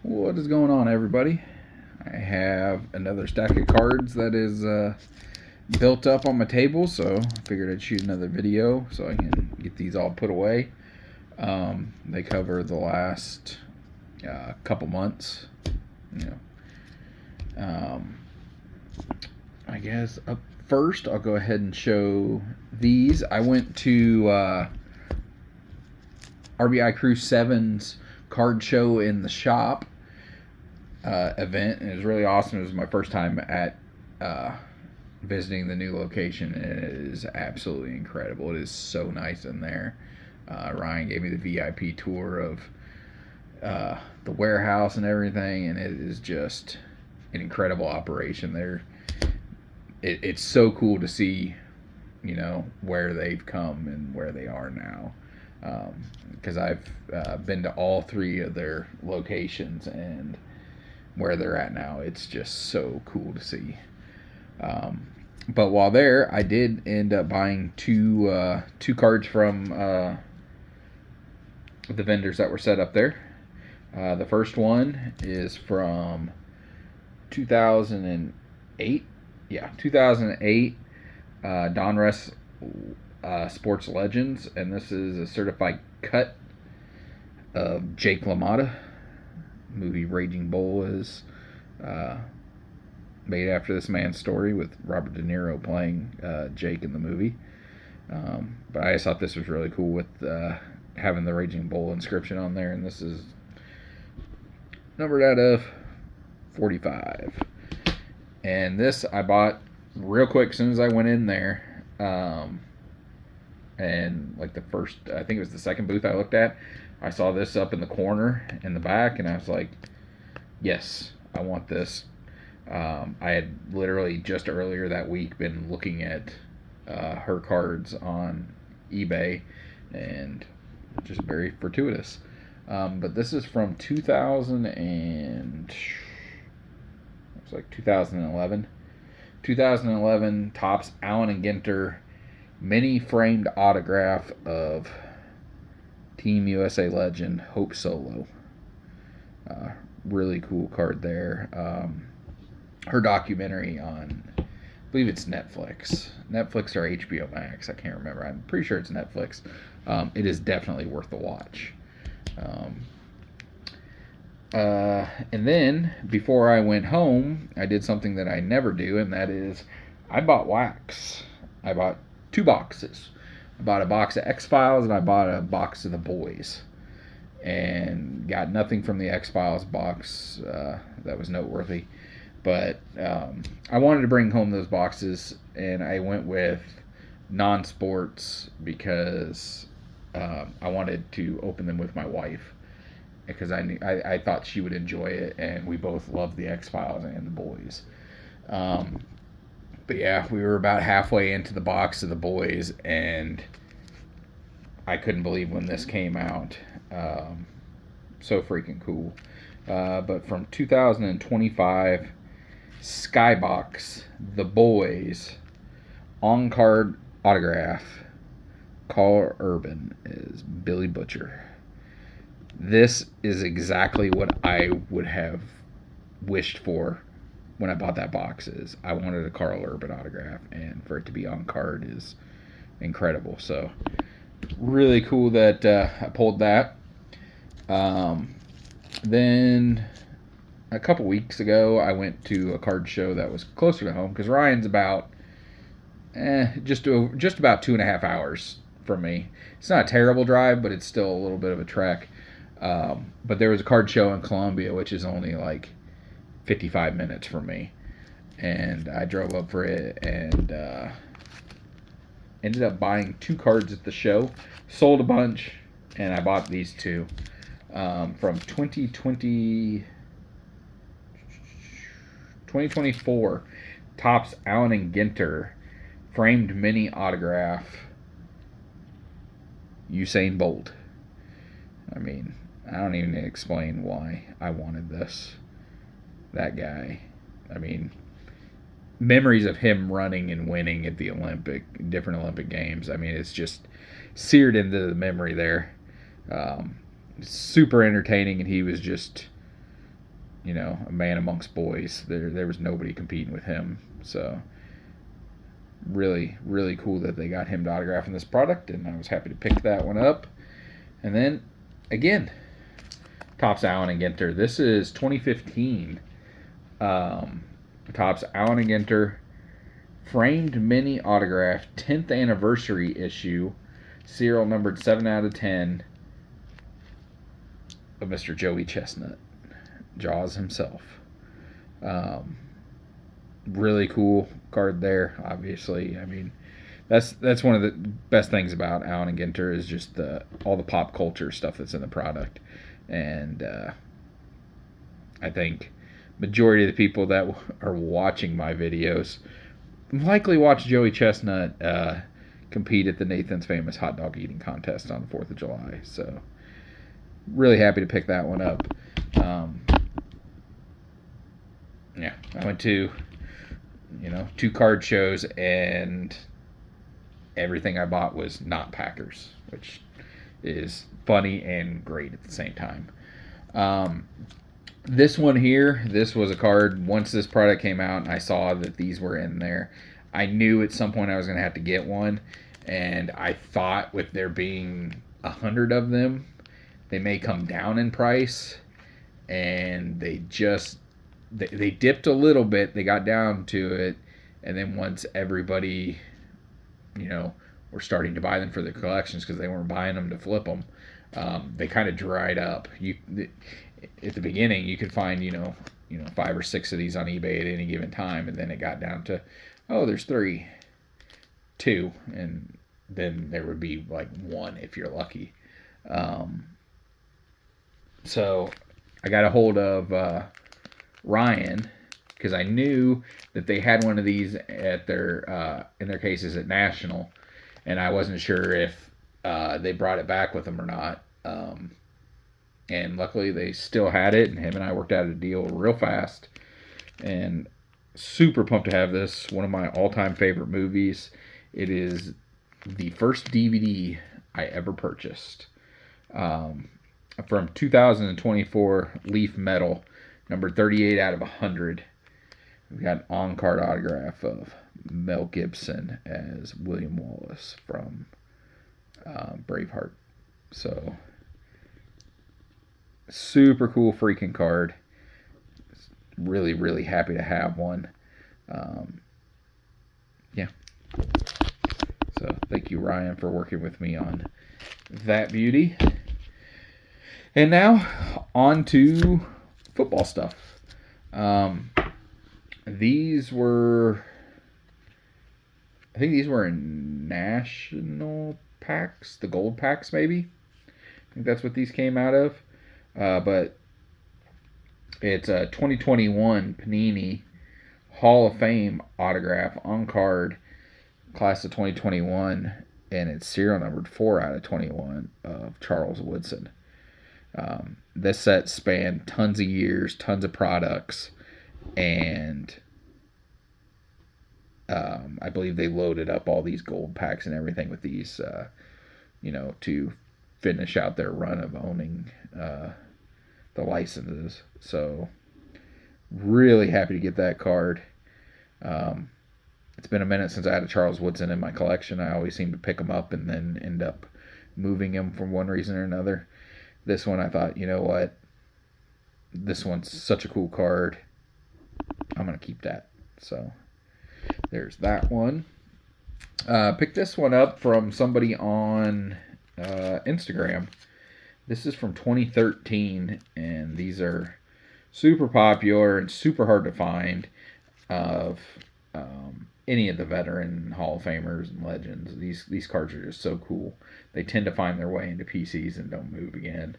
What is going on, everybody? I have another stack of cards that is built up on my table, so I figured I'd shoot another video so I can get these all put away. They cover the last couple months. I guess up first, I'll go ahead and show these. I went to RBI Crew 7's card show in the shop event, and it was really awesome. It was my first time at visiting the new location, and it is absolutely incredible. It is so nice in there. Ryan gave me the VIP tour of the warehouse and everything, and it is just an incredible operation there. It's so cool to see, where they've come and where they are now. Because I've been to all three of their locations, and where they're at now, it's just so cool to see. But while there, I did end up buying two cards from the vendors that were set up there. The first one is from 2008. Yeah, 2008 Donruss Sports Legends, and this is a certified cut of Jake LaMotta. Movie Raging Bull is made after this man's story, with Robert De Niro playing Jake in the movie. But I just thought this was really cool with having the Raging Bull inscription on there, and this is numbered out of 45. And this I bought real quick as soon as I went in there. And like the first, I think it was the second booth I looked at, I saw this up in the corner in the back, and I was like, yes, I want this. I had literally just earlier that week been looking at her cards on eBay, and just very fortuitous. But this is from 2011. 2011 Topps Allen and Ginter mini framed autograph of Team USA legend Hope Solo. Really cool card there. Her documentary on, I believe it's Netflix or HBO Max, I can't remember. I'm pretty sure it's Netflix. It is definitely worth the watch. And then, before I went home, I did something that I never do, and that is I bought wax. I bought 2 boxes. I bought a box of X-Files, and I bought a box of The Boys. And got nothing from the X-Files box that was noteworthy. But I wanted to bring home those boxes, and I went with non-sports because I wanted to open them with my wife, because I thought she would enjoy it, and we both love the X-Files and The Boys. But yeah, we were about halfway into the box of The Boys, and I couldn't believe when this came out. So freaking cool. But from 2025, Skybox, The Boys, on-card autograph, Carl Urban is Billy Butcher. This is exactly what I would have wished for when I bought that box. Is I wanted a Carl Urban autograph, and for it to be on card is incredible. So really cool that I pulled that. Then a couple weeks ago, I went to a card show that was closer to home, because Ryan's about just about 2.5 hours from me. It's not a terrible drive, but it's still a little bit of a trek. But there was a card show in Columbia, which is only like 55 minutes from me, and I drove up for it, and ended up buying 2 cards at the show, sold a bunch, and I bought these 2 from 2024 Topps Allen and Ginter framed mini autograph Usain Bolt. I mean, I don't even explain why I wanted this. That guy. I mean, memories of him running and winning at the different Olympic games. I mean, it's just seared into the memory there. Super entertaining, and he was just a man amongst boys. There was nobody competing with him. So really, really cool that they got him to autograph in this product, and I was happy to pick that one up. And then, again, Topps Allen and Ginter. This is 2015. Topps Allen and Ginter framed mini autograph 10th anniversary issue, serial numbered 7 out of 10 of Mr. Joey Chestnut, Jaws himself. Really cool card there. Obviously, I mean, that's one of the best things about Allen and Ginter is just all the pop culture stuff that's in the product, and I think majority of the people that are watching my videos likely watch Joey Chestnut compete at the Nathan's Famous Hot Dog Eating Contest on the 4th of July. So really happy to pick that one up. Yeah, I went to 2 card shows, and everything I bought was not Packers, which is funny and great at the same time. This one here, this was a card, once this product came out and I saw that these were in there, I knew at some point I was going to have to get one, and I thought with there being 100 of them, they may come down in price, and they dipped a little bit, they got down to it, and then once everybody, were starting to buy them for their collections because they weren't buying them to flip them, they kind of dried up. At the beginning, you could find, 5 or 6 of these on eBay at any given time, and then it got down to, there's 3, 2, and then there would be like 1 if you're lucky. So I got a hold of Ryan because I knew that they had one of these at their in their cases at National, and I wasn't sure if they brought it back with them or not. And luckily they still had it, and him and I worked out a deal real fast, and super pumped to have this. One of my all-time favorite movies. It is the first DVD I ever purchased. From 2024 Leaf Metal, number 38 out of 100. We got an on-card autograph of Mel Gibson as William Wallace from Braveheart. So super cool freaking card. Really, really happy to have one. Yeah. So thank you, Ryan, for working with me on that beauty. And now on to football stuff. These were, I think these were in national packs, the gold packs maybe. I think that's what these came out of. But it's a 2021 Panini Hall of Fame autograph on card, class of 2021, and it's serial numbered 4 out of 21 of Charles Woodson. This set spanned tons of years, tons of products, and I believe they loaded up all these gold packs and everything with these, to finish out their run of owning the licenses. So really happy to get that card. It's been a minute since I had a Charles Woodson in my collection. I always seem to pick them up and then end up moving them for one reason or another. This one I thought, you know what? This one's such a cool card. I'm going to keep that. So there's that one. Picked this one up from somebody on Instagram. This is from 2013, and these are super popular and super hard to find of any of the veteran Hall of Famers and legends. These cards are just so cool. They tend to find their way into PCs and don't move again.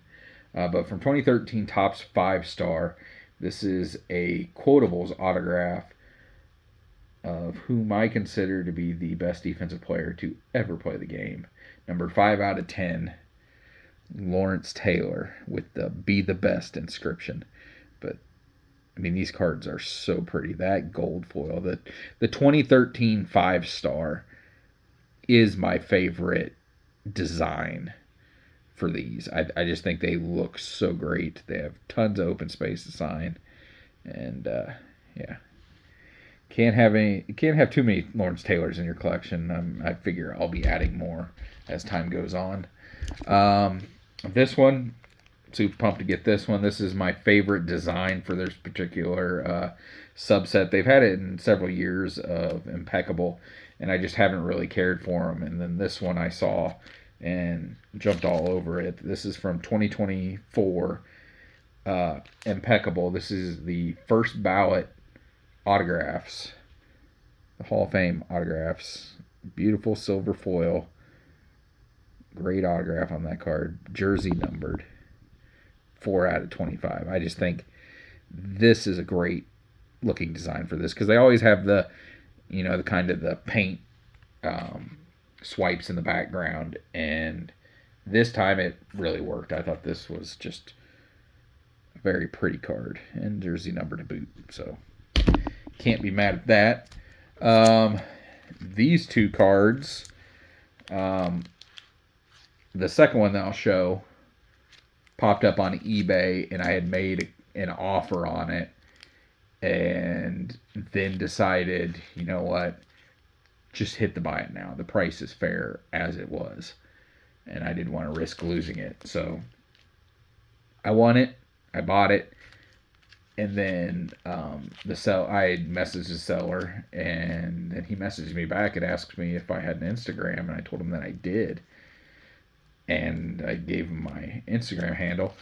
But from 2013, Topps 5-star, this is a quotables autograph of whom I consider to be the best defensive player to ever play the game. Number 5 out of 10, Lawrence Taylor, with the "Be the Best" inscription. But I mean, these cards are so pretty. That gold foil, the 2013 5-star is my favorite design for these. I just think they look so great. They have tons of open space to sign. And yeah, can't have too many Lawrence Taylors in your collection. I figure I'll be adding more as time goes on. This one, super pumped to get this one. This is my favorite design for this particular subset. They've had it in several years of impeccable, and I just haven't really cared for them. And then this one I saw and jumped all over it. This is from 2024 impeccable. This is the first ballot autographs, the Hall of Fame autographs. Beautiful silver foil. Great autograph on that card. Jersey numbered. 4 out of 25. I just think this is a great looking design for this because they always have the kind of the paint swipes in the background, and this time it really worked. I thought this was just a very pretty card and jersey number to boot, so can't be mad at that. These two cards, the second one that I'll show popped up on eBay, and I had made an offer on it and then decided, you know what, just hit the buy it now. The price is fair as it was, and I didn't want to risk losing it. So I won it. I bought it. And then I had messaged the seller, and then he messaged me back and asked me if I had an Instagram, and I told him that I did. And I gave him my Instagram handle.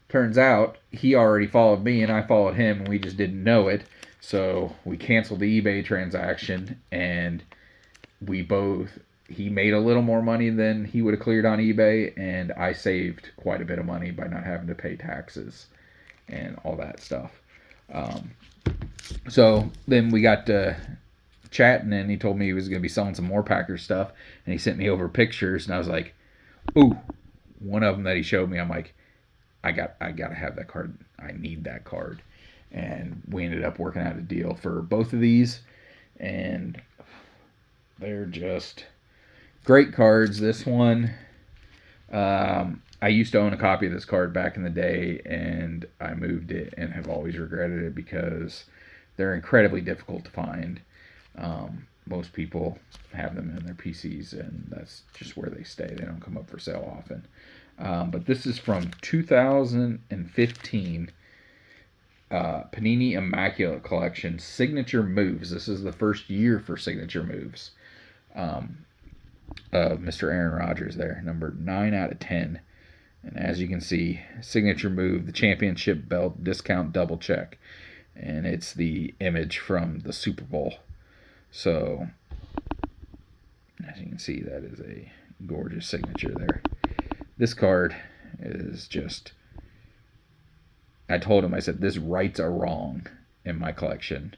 Turns out he already followed me and I followed him, and we just didn't know it. So we canceled the eBay transaction, and he made a little more money than he would have cleared on eBay, and I saved quite a bit of money by not having to pay taxes and all that stuff. So then we got to chatting, and he told me he was going to be selling some more Packers stuff, and he sent me over pictures, and I was like, ooh, one of them that he showed me, I'm like, I got to have that card. I need that card. And we ended up working out a deal for both of these, and they're just great cards. This one, I used to own a copy of this card back in the day, and I moved it and have always regretted it because they're incredibly difficult to find. Most people have them in their PCs, and that's just where they stay. They don't come up for sale often. But this is from 2015 Panini Immaculate Collection Signature Moves. This is the first year for Signature Moves of Mr. Aaron Rodgers there, numbered 9 out of 10. And as you can see, signature move, the championship belt, discount double check. And it's the image from the Super Bowl. So, as you can see, that is a gorgeous signature there. This card is just... I told him, I said, this rights are wrong in my collection.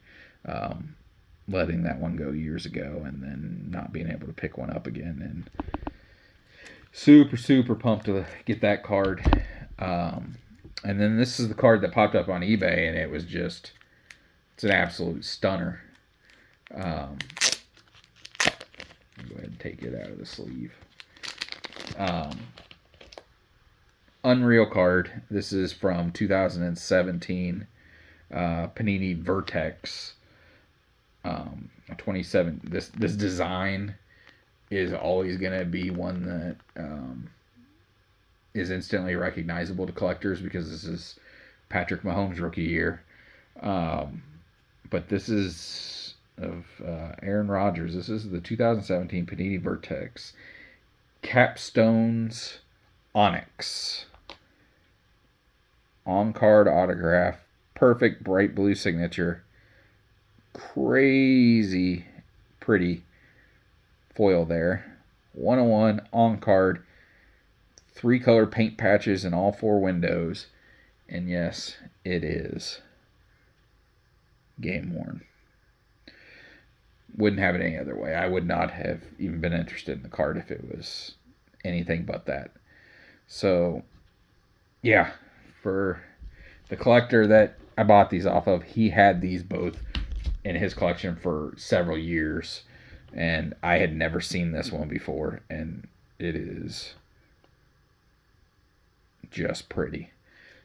Letting that one go years ago and then not being able to pick one up again. And super, super pumped to get that card. And then this is the card that popped up on eBay, and it was just... It's an absolute stunner. I'll go ahead and take it out of the sleeve. Unreal card. This is from 2017 Panini Vertex 27. This design is always going to be one that is instantly recognizable to collectors because this is Patrick Mahomes' rookie year. But this is of Aaron Rodgers. This is the 2017 Panini Vertex Capstones Onyx. On-card autograph. Perfect bright blue signature. Crazy pretty foil there. 101 on-card. 3-color paint patches in all 4 windows. And yes, it is game worn. Wouldn't have it any other way. I would not have even been interested in the card if it was anything but that. So, yeah, for the collector that I bought these off of, he had these both in his collection for several years, and I had never seen this one before, and it is just pretty.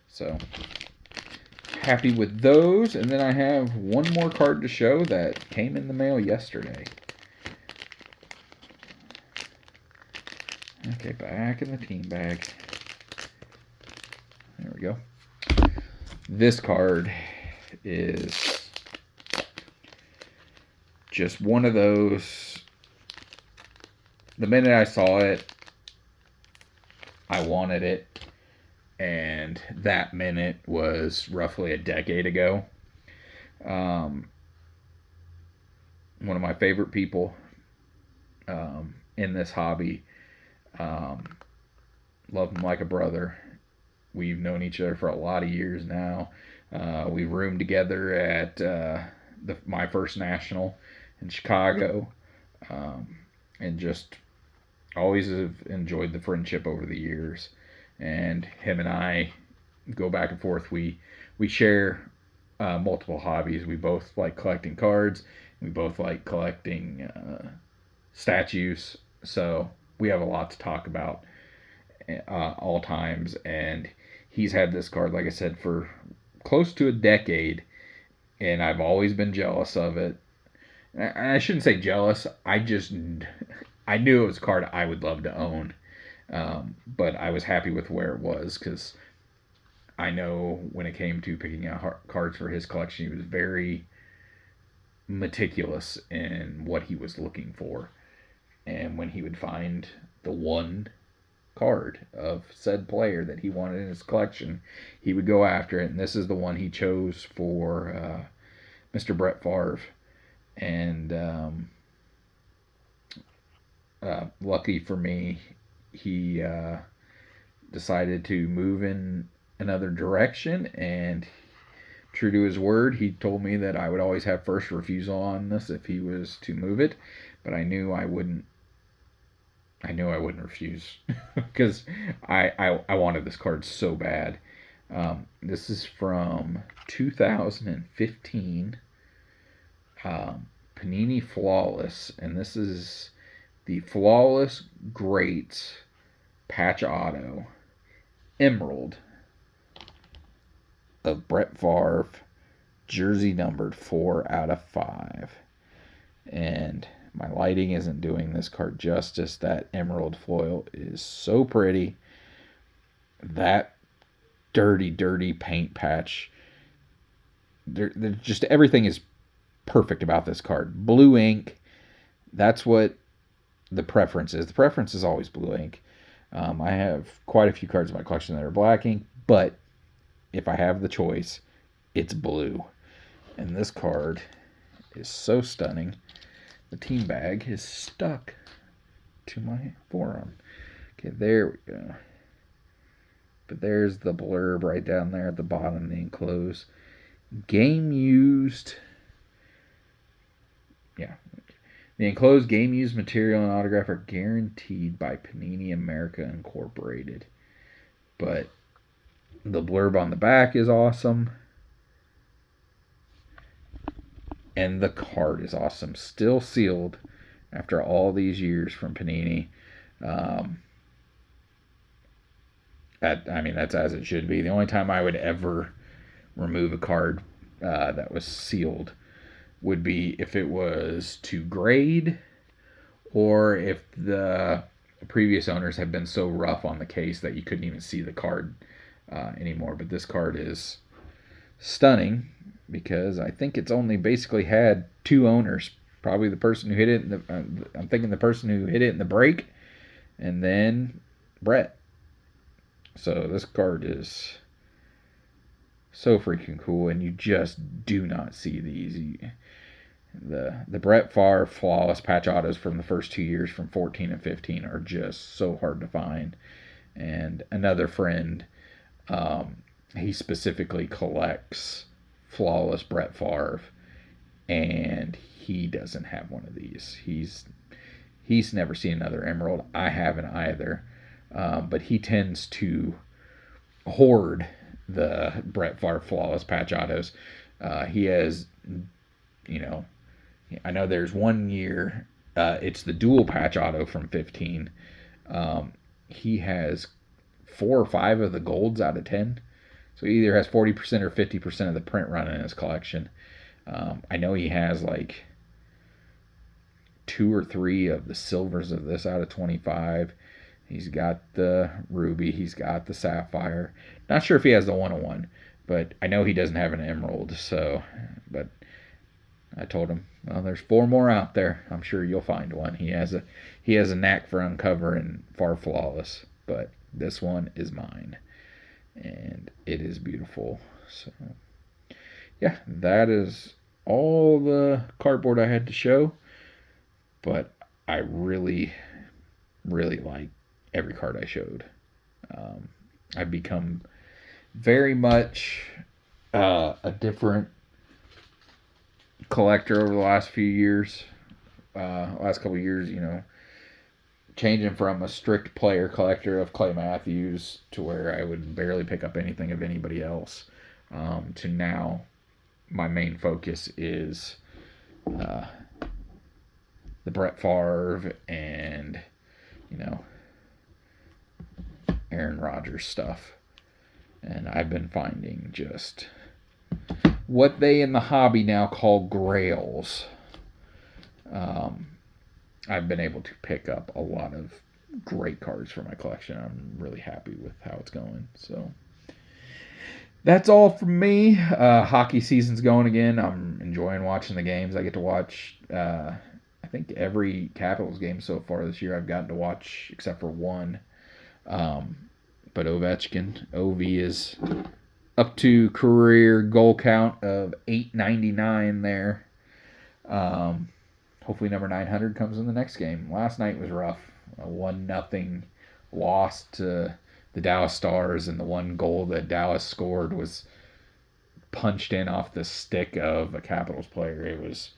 So, happy with those. And then I have one more card to show that came in the mail yesterday. Okay, back in the team bag. There we go. This card is just one of those. The minute I saw it, I wanted it. And that minute was roughly a decade ago. One of my favorite people in this hobby. Love him like a brother. We've known each other for a lot of years now. We roomed together at my first national in Chicago, and just always have enjoyed the friendship over the years. And him and I go back and forth. We share multiple hobbies. We both like collecting cards. We both like collecting statues. So we have a lot to talk about all times. And he's had this card, like I said, for close to a decade, and I've always been jealous of it. And I shouldn't say jealous. I knew it was a card I would love to own. But I was happy with where it was, because I know when it came to picking out cards for his collection, he was very meticulous in what he was looking for. And when he would find the one card of said player that he wanted in his collection, he would go after it. And this is the one he chose for Mr. Brett Favre. And lucky for me, he decided to move in another direction, and true to his word, he told me that I would always have first refusal on this if he was to move it, but I knew I wouldn't refuse because I wanted this card so bad. This is from 2015, Panini Flawless, and this is the Flawless Greats Patch Auto Emerald of Brett Favre, jersey numbered 4/5. And my lighting isn't doing this card justice. That emerald foil is so pretty. That dirty paint patch. They're just everything is perfect about this card. Blue ink. That's what the preference is. The preference is always blue ink. I have quite a few cards in my collection that are black ink, but if I have the choice, it's blue. And this card is so stunning. The team bag is stuck to my forearm. Okay, there we go. But there's the blurb right down there at the bottom of the enclosed. Game used. Yeah. The enclosed game used material and autograph are guaranteed by Panini America Incorporated. But the blurb on the back is awesome. And the card is awesome. Still sealed after all these years from Panini. That's as it should be. The only time I would ever remove a card that was sealed would be if it was to grade, or if the previous owners had been so rough on the case that you couldn't even see the card anymore. But this card is stunning because I think it's only basically had two owners. Probably the person who hit it I'm thinking the person who hit it in the break, and then Brett. So this card is so freaking cool, and you just do not see these. The Brett Favre Flawless Patch Autos from the first 2 years, from 14 and 15, are just so hard to find. And another friend, he specifically collects Flawless Brett Favre, and he doesn't have one of these. He's never seen another Emerald. I haven't either. But he tends to hoard the Brett Favre Flawless Patch Autos. He has, I know there's 1 year, it's the dual patch auto from 15. He has 4 or 5 of the golds out of 10. So he either has 40% or 50% of the print run in his collection. I know he has like 2 or 3 of the silvers of this out of 25. He's got the ruby. He's got the sapphire. Not sure if he has the 101, but I know he doesn't have an emerald. So, but I told him, well, there's 4 more out there. I'm sure you'll find one. He has a knack for uncovering far flawless, but this one is mine, and it is beautiful. So, yeah, that is all the cardboard I had to show. But I really, really like every card I showed. I've become very much a different collector over the last few years. Last couple of years, changing from a strict player collector of Clay Matthews to where I would barely pick up anything of anybody else, to now my main focus is the Brett Favre and, Aaron Rodgers stuff. And I've been finding just what they in the hobby now call grails. I've been able to pick up a lot of great cards for my collection. I'm really happy with how it's going. So that's all from me. Hockey season's going again. I'm enjoying watching the games. I get to watch, I think, every Capitals game so far this year I've gotten to watch except for one. But Ovechkin, OV, is up to career goal count of 899 there. Hopefully number 900 comes in the next game. Last night was rough. A 1-0 loss to the Dallas Stars, and the one goal that Dallas scored was punched in off the stick of a Capitals player. It was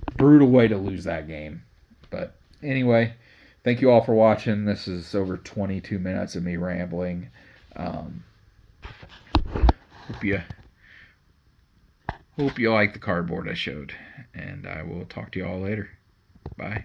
a brutal way to lose that game. But anyway, thank you all for watching. This is over 22 minutes of me rambling. Hope you like the cardboard I showed, and I will talk to you all later. Bye.